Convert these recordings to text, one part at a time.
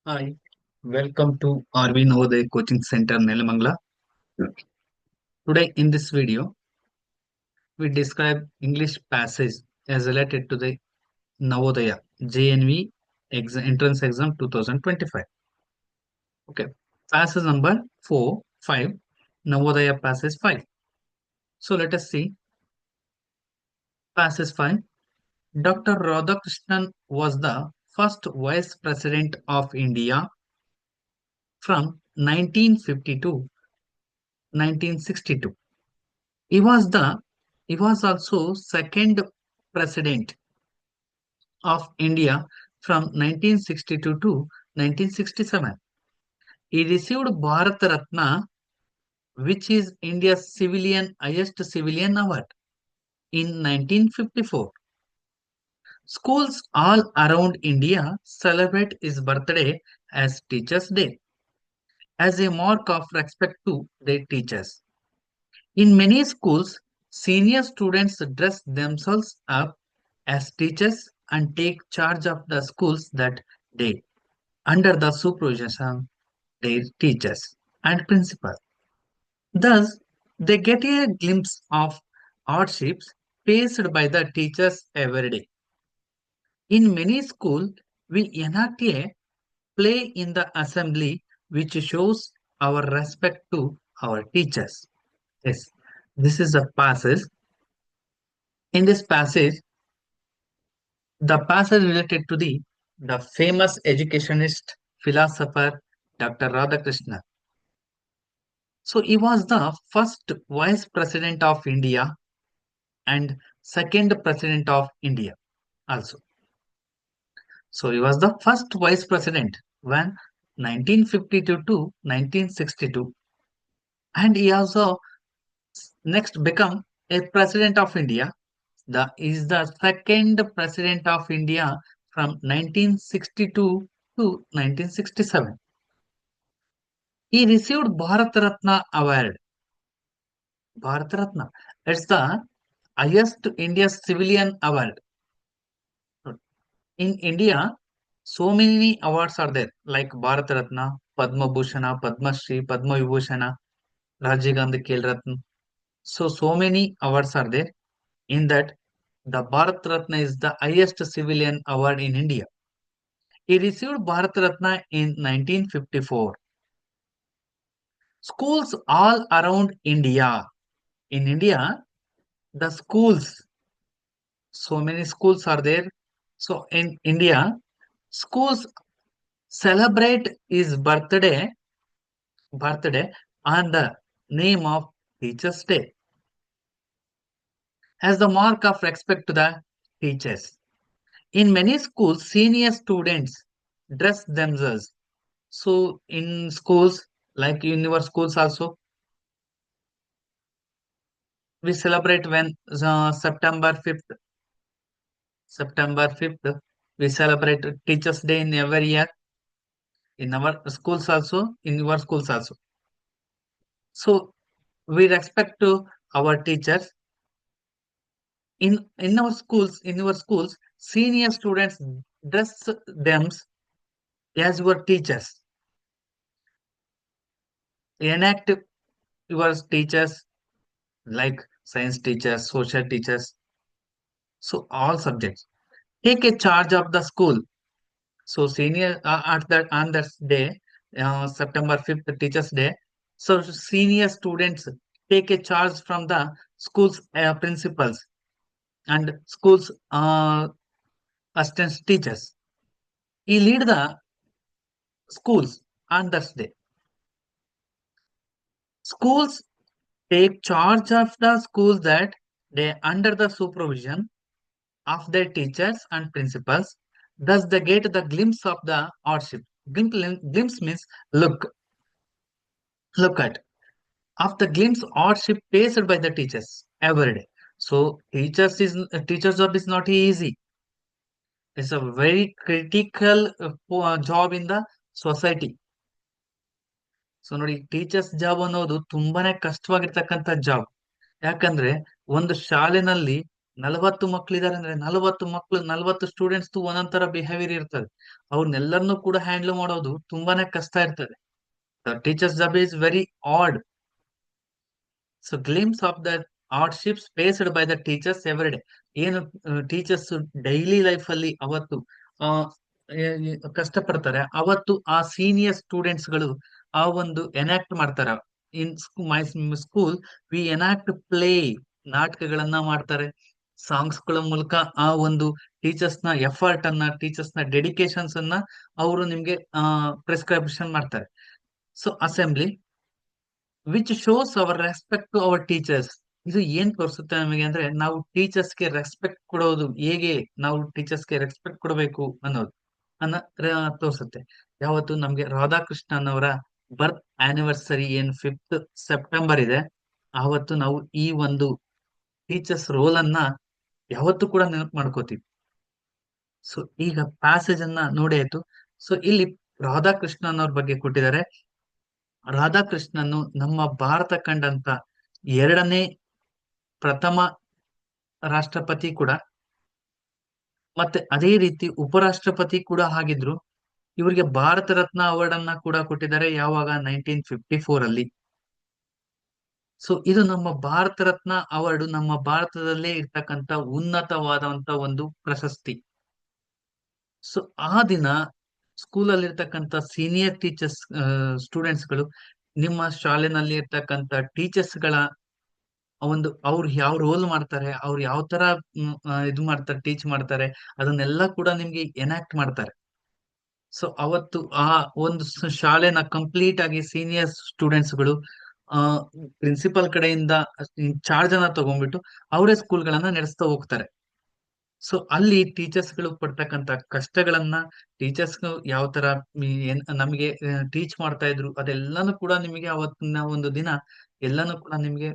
Hi, welcome to RV Navodaya Coaching Center, Nelamangala. Today in this video, we describe English passage as related to the Navodaya JNV entrance exam 2025. Okay, passage number 4, 5, Navodaya passage 5. So let us see passage 5. Dr. Radhakrishnan was the first Vice President of India from 1950 to 1962. He was the he was also second president of India from 1962 to 1967. He received Bharat Ratna, which is India's civilian highest civilian award, in 1954. Schools all around India celebrate his birthday as Teachers' Day as a mark of respect to their teachers. In many schools, senior students dress themselves up as teachers and take charge of the schools that day under the supervision of their teachers and principal. Thus, they get a glimpse of hardships faced by the teachers every day. In many schools, we enact a play in the assembly which shows our respect to our teachers. Yes, this is a passage. In this passage, the passage related to the famous educationist philosopher Dr. Radhakrishnan. So he was the first vice president of India and second president of India also. So he was the first vice president when 1952 to 1962, and he also next become a president of India. The is the second president of India from 1962 to 1967. He received Bharat Ratna Award. Bharat Ratna. It's the highest India's civilian award. In India, so many awards are there, like Bharat Ratna, Padma Bhushana, Padma Shri, Padma Vibhusana, Rajiv Gandhi Khel Ratna. So many awards are there. In that, the Bharat Ratna is the highest civilian award in India. He received Bharat Ratna in 1954. Schools all around India. In India, the schools, so many schools are there. So in India, schools celebrate his birthday on the name of Teachers' Day as the mark of respect to the teachers. In many schools, senior students dress themselves. So in schools, like in your schools also, we celebrate when September 5th. September 5th, we celebrate Teachers' Day in every year in our schools also, in your schools also. So we respect to our teachers. In our schools, in your schools, senior students dress them as your teachers. Enact your teachers like science teachers, social teachers, so all subjects. Take a charge of the school. So senior at that on that day, September 5th, Teachers' Day. So senior students take a charge from the school's principals and school's assistant teachers. He lead the schools on that day. Schools take charge of the schools that they under the supervision of their teachers and principals. Thus, they get the glimpse of the hardship. Glimpse means look at of the glimpse hardship faced by the teachers every day. So, teacher's job is not easy. It's a very critical job in the society. So ನೋಡಿ teachers job ಅನ್ನೋದು ತುಂಬಾನೇ ಕಷ್ಟವಾಗಿರ್ತಕ್ಕಂಥ job. ಯಾಕಂದ್ರೆ ಒಂದು ಶಾಲೆನಲ್ಲಿ 40 ಮಕ್ಳಿದಾರೆ ಅಂದ್ರೆ 40 ಮಕ್ಳು, 40 students ಒಂದೊಂದ್ ತರ behaviour ಇರ್ತದೆ. ಅವ್ರನ್ನೆಲ್ಲರನ್ನೂ ಕೂಡ ಹ್ಯಾಂಡಲ್ ಮಾಡೋದು ತುಂಬಾನೇ ಕಷ್ಟ ಇರ್ತದೆ. Teachers job is very odd. So glimpse of the hardships faced by the teachers every day. ಏನು ಟೀಚರ್ಸ್ ಡೈಲಿ ಲೈಫ್ ಅಲ್ಲಿ ಅವತ್ತು ಆ, ಕಷ್ಟಪಡ್ತಾರೆ, ಅವತ್ತು ಆ ಸೀನಿಯರ್ ಸ್ಟೂಡೆಂಟ್ಸ್ ಗಳು ಆ ಒಂದು ಎನಾಕ್ಟ್ ಮಾಡ್ತಾರೆ. In my school we enact play, ನಾಟಕಗಳನ್ನ ಮಾಡ್ತಾರೆ. ಸಾಂಗ್ಸ್ ಗಳ ಮೂಲಕ ಆ ಒಂದು ಟೀಚರ್ಸ್ ನ ಎಫರ್ಟ್ ಅನ್ನ, ಟೀಚರ್ಸ್ ನ ಡೆಡಿಕೇಶನ್ಸ್ ಅನ್ನ ಅವರು ನಿಮ್ಗೆ ಪ್ರಿಸ್ಕ್ರಿಪ್ಷನ್ ಮಾಡ್ತಾರೆ. So assembly which shows our respect to our teachers. ಇದು ಏನ್ ತೋರಿಸುತ್ತೆ ನಮಗೆ ಅಂದ್ರೆ, ನಾವು ಟೀಚರ್ಸ್ ಗೆ ರೆಸ್ಪೆಕ್ಟ್ ಕೊಡೋದು ಹೇಗೆ, ನಾವು ಟೀಚರ್ಸ್ ಗೆ ರೆಸ್ಪೆಕ್ಟ್ ಕೊಡಬೇಕು ಅನ್ನೋದು ಅನ್ನ ತೋರಿಸುತ್ತೆ. ಯಾವತ್ತು ನಮ್ಗೆ ರಾಧಾಕೃಷ್ಣನ್ ಅವರ ಬರ್ತ್ ಆನಿವರ್ಸರಿ ಏನ್ 5th ಸೆಪ್ಟೆಂಬರ್ ಇದೆ, ಆವತ್ತು ನಾವು ಈ ಒಂದು ಟೀಚರ್ಸ್ ರೋಲ್ ಅನ್ನ ಯಾವತ್ತೂ ಕೂಡ ನೆನಪು ಮಾಡ್ಕೋತೀವಿ. ಸೊ ಈಗ ಪ್ಯಾಸೇಜ್ ಅನ್ನ ನೋಡಿ ಆಯ್ತು. ಸೊ ಇಲ್ಲಿ ರಾಧಾಕೃಷ್ಣನ್ ಅವ್ರ ಬಗ್ಗೆ ಕೊಟ್ಟಿದ್ದಾರೆ. ರಾಧಾಕೃಷ್ಣನ್ ನಮ್ಮ ಭಾರತ ಕಂಡಂತ ಎರಡನೇ ಪ್ರಥಮ ರಾಷ್ಟ್ರಪತಿ ಕೂಡ, ಮತ್ತೆ ಅದೇ ರೀತಿ ಉಪರಾಷ್ಟ್ರಪತಿ ಕೂಡ ಆಗಿದ್ರು. ಇವರಿಗೆ ಭಾರತ ರತ್ನ ಅವಾರ್ಡ್ ಅನ್ನ ಕೂಡ ಕೊಟ್ಟಿದ್ದಾರೆ. ಯಾವಾಗ? 1954 ಅಲ್ಲಿ. ಸೊ ಇದು ನಮ್ಮ ಭಾರತ ರತ್ನ ಅವಾರ್ಡ್ ನಮ್ಮ ಭಾರತದಲ್ಲೇ ಇರ್ತಕ್ಕಂತ ಉನ್ನತವಾದಂತ ಒಂದು ಪ್ರಶಸ್ತಿ. ಸೊ ಆ ದಿನ ಸ್ಕೂಲಲ್ಲಿ ಇರ್ತಕ್ಕಂತ ಸೀನಿಯರ್ ಟೀಚರ್ಸ್, ಸ್ಟೂಡೆಂಟ್ಸ್ ಗಳು ನಿಮ್ಮ ಶಾಲೆನಲ್ಲಿ ಇರ್ತಕ್ಕಂತ ಟೀಚರ್ಸ್ ಗಳ ಒಂದು ಅವ್ರು ಯಾವ ರೋಲ್ ಮಾಡ್ತಾರೆ, ಅವ್ರು ಯಾವ ತರ ಇದು ಮಾಡ್ತಾರೆ, ಟೀಚ್ ಮಾಡ್ತಾರೆ, ಅದನ್ನೆಲ್ಲ ಕೂಡ ನಿಮ್ಗೆ ಎನಾಕ್ಟ್ ಮಾಡ್ತಾರೆ. ಸೊ ಅವತ್ತು ಆ ಒಂದು ಶಾಲೆನ ಕಂಪ್ಲೀಟ್ ಆಗಿ ಸೀನಿಯರ್ ಸ್ಟೂಡೆಂಟ್ಸ್ ಗಳು ಆ ಪ್ರಿನ್ಸಿಪಲ್ ಕಡೆಯಿಂದ ಚಾರ್ಜ್ ಅನ್ನ ತಗೊಂಡ್ಬಿಟ್ಟು ಅವರೇ ಸ್ಕೂಲ್ಗಳನ್ನ ನಡೆಸ್ತಾ ಹೋಗ್ತಾರೆ. ಸೊ ಅಲ್ಲಿ ಟೀಚರ್ಸ್ ಗಳು ಪಡ್ತಕ್ಕಂತ ಕಷ್ಟಗಳನ್ನ, ಟೀಚರ್ಸ್ ಯಾವ ತರ ನಮಗೆ ಟೀಚ್ ಮಾಡ್ತಾ ಇದ್ರು, ಅದೆಲ್ಲಾನು ಕೂಡ ನಿಮಗೆ ಅವತ್ತಿನ ಒಂದು ದಿನ ಎಲ್ಲಾನು ಕೂಡ ನಿಮ್ಗೆ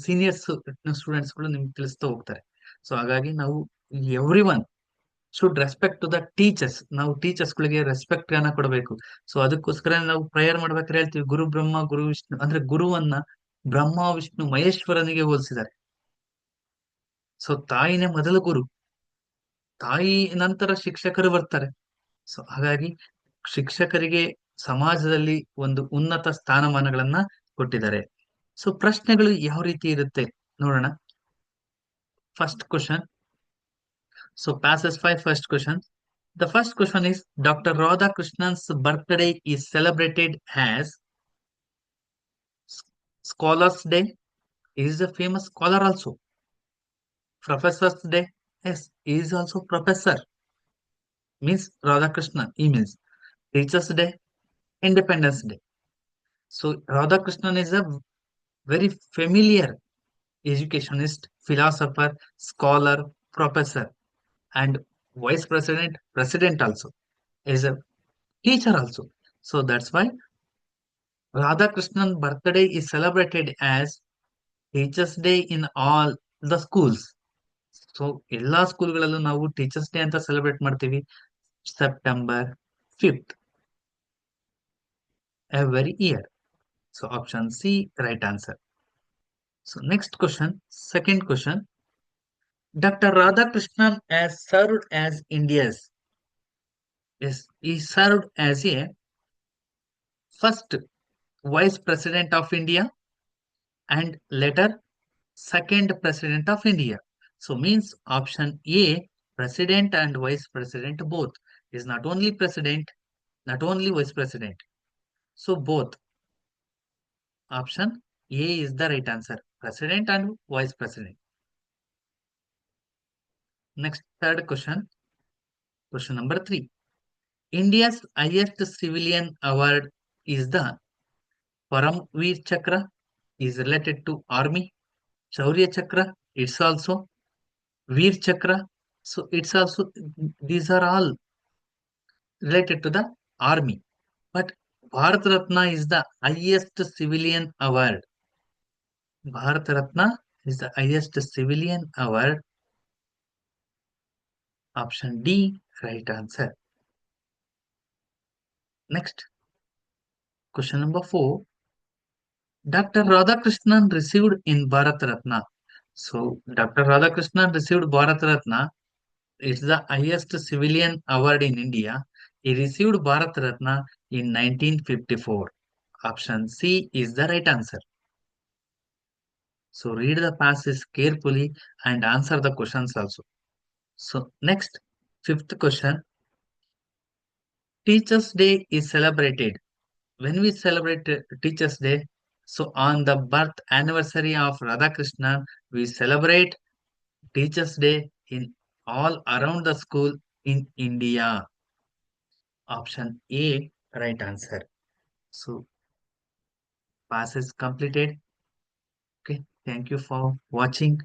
ಸೀನಿಯರ್ಸ್ ಸ್ಟೂಡೆಂಟ್ಸ್ ಗಳು ನಿಮ್ಗೆ ತಿಳಿಸ್ತಾ ಹೋಗ್ತಾರೆ. ಸೊ ಹಾಗಾಗಿ ನಾವು everyone should respect to the teachers. ನಾವು ಟೀಚರ್ಸ್ ಗಳಿಗೆ ರೆಸ್ಪೆಕ್ಟ್ ಅನ್ನ ಕೊಡಬೇಕು. ಸೊ ಅದಕ್ಕೋಸ್ಕರ ನಾವು ಪ್ರೇಯರ್ ಮಾಡ್ಬೇಕಾದ್ರೆ ಹೇಳ್ತೀವಿ, ಗುರು ಬ್ರಹ್ಮ ಗುರು ವಿಷ್ಣು, ಅಂದ್ರೆ ಗುರುವನ್ನ ಬ್ರಹ್ಮ ವಿಷ್ಣು ಮಹೇಶ್ವರನಿಗೆ ಹೋಲಿಸಿದ್ದಾರೆ. ಸೊ ತಾಯಿನೇ ಮೊದಲು ಗುರು, ತಾಯಿ ನಂತರ ಶಿಕ್ಷಕರು ಬರ್ತಾರೆ. ಸೊ ಹಾಗಾಗಿ ಶಿಕ್ಷಕರಿಗೆ ಸಮಾಜದಲ್ಲಿ ಒಂದು ಉನ್ನತ ಸ್ಥಾನಮಾನಗಳನ್ನ ಕೊಟ್ಟಿದ್ದಾರೆ. ಸೊ ಪ್ರಶ್ನೆಗಳು ಯಾವ ರೀತಿ ಇರುತ್ತೆ ನೋಡೋಣ. First question. So passes 5 first questions. The first question is, Dr. Radhakrishnan's birthday is celebrated as Scholars Day. He is a famous scholar also. Professor's Day. Yes, he is also professor. Means Radhakrishnan. He means Teachers Day, Independence Day. So Radhakrishnan is a very familiar educationist, philosopher, scholar, professor, and vice president, president also. Is a teacher also. So that's why Radhakrishnan birthday is celebrated as Teachers Day in all the schools. So ಎಲ್ಲಾ ಸ್ಕೂಲ್ಗಳಲ್ಲೂ ನಾವು teachers day ಅಂತ celebrate ಮಾಡ್ತೀವಿ September 5th every year. So option C right answer. So next question, second question. Dr. Radhakrishnan has served as India's, yes, he served as a first vice president of India and later second president of India. So means option A, president and vice president both. Is not only president, not only vice president. So both. Option A is the right answer. President and vice president. Next, third question. Question number 3. India's highest civilian award is the Paramveer Chakra. Is related to army. Shaurya Chakra. It's also Veer Chakra. So it's also, these are all related to the army. But Bharat Ratna is the highest civilian award. Bharat Ratna is the highest civilian award. Option D, right answer. Next, question number 4. Dr. Radhakrishnan received in Bharat Ratna So Dr. Radhakrishnan received Bharat Ratna. It's the highest civilian award in India. He received Bharat Ratna in 1954. Option C is the right answer. So read the passage carefully and answer the questions also. So next, fifth question. Teachers' Day is celebrated. When we celebrate Teachers' Day, so on the birth anniversary of Radhakrishnan, we celebrate Teachers' Day in all around the school in India. Option A, right answer. So passage completed. Okay, thank you for watching.